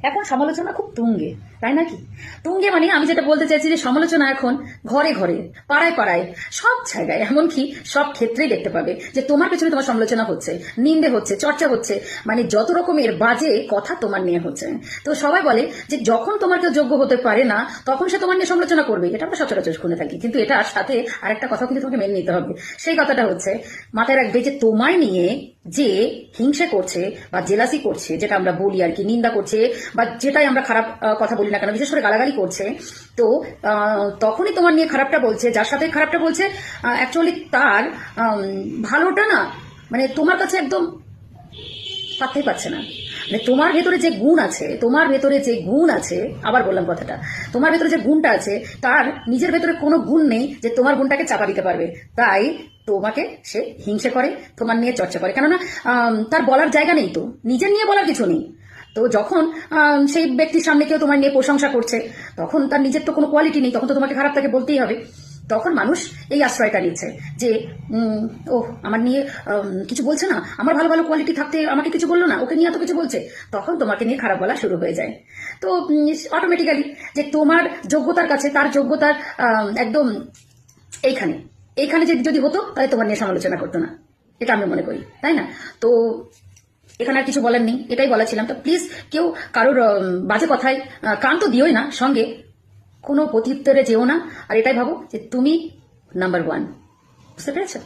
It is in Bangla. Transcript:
এখন সমালোচনা খুব তুঙ্গে, তাই নাকি? তুঙ্গে মানে আমি যেটা বলতে চাইছি যে সমালোচনা এখন ঘরে ঘরে, পাড়ায় পাড়ায়, সব জায়গায়, এমনকি সব ক্ষেত্রেই দেখতে পাবে যে তোমার পেছনে তোমার সমালোচনা হচ্ছে, নিন্দে হচ্ছে, চর্চা হচ্ছে, মানে যত রকমের বাজে কথা তোমার নিয়ে হচ্ছে। তো সবাই বলে যে যখন তোমার কেউ যোগ্য হতে পারে না তখন সে তোমার নিয়ে সমালোচনা করবে, এটা আমরা সচরাচর শুনে থাকি। কিন্তু এটার সাথে আরেকটা কথা কিন্তু তোমাকে মেনে নিতে হবে। সেই কথাটা হচ্ছে, মাথায় রাখবে যে তোমায় নিয়ে যে হিংসে করছে বা জেলাসি করছে, যেটা আমরা বলি আর কি, নিন্দা করছে বা যেটাই আমরা খারাপ কথা বলি না কেন, বিশেষ করে গালাগালি করছে, তো তখনই তোমার নিয়ে খারাপটা বলছে, যার সাথে খারাপটা বলছে অ্যাকচুয়ালি তার ভালোটা না, মানে তোমার কাছে একদম পাত্তাই পাচ্ছে না। মানে তোমার ভেতরে যে গুণ আছে, তোমার ভেতরে যে গুণ আছে, আবার বললাম কথাটা, তোমার ভেতরে যে গুণটা আছে তার নিজের ভেতরে কোনো গুণ নেই যে তোমার গুণটাকে চাপা দিতে পারবে। তাই তোমাকে সে হিংসে করে, তোমার নিয়ে চর্চা করে, কেননা তার বলার জায়গা নেই, তো নিজের নিয়ে বলার কিছু নেই। তো যখন সেই ব্যক্তির সামনে কেউ তোমার নিয়ে প্রশংসা করছে, তখন তার নিজের তো কোনো কোয়ালিটি নেই, তখন তো তোমাকে খারাপ তাকে বলতেই হবে। তখন মানুষ এই আশ্রয়টা নিচ্ছে যে ও আমার নিয়ে কিছু বলছে না, আমার ভালো ভালো কোয়ালিটি থাকতে আমাকে কিছু বললো না, ওকে নিয়ে এত কিছু বলছে, তখন তোমাকে নিয়ে খারাপ বলা শুরু হয়ে যায়। তো অটোমেটিক্যালি যে তোমার যোগ্যতার কাছে তার যোগ্যতার একদম এইখানে এইখানে যদি হতো তাহলে তোমার নিয়ে সমালোচনা করতো না, এটা আমি মনে করি, তাই না? তো এখানে আর কিছু বলার নেই, এটাই বলাছিলাম। তো প্লিজ কেউ কারোর বাজে কথায় কান তো দিওই না, সঙ্গে কোনো প্রত্যুত্তরে যেও না। আর এটাই ভাবো যে তুমি নাম্বার ওয়ান। বুঝতে পেরেছো?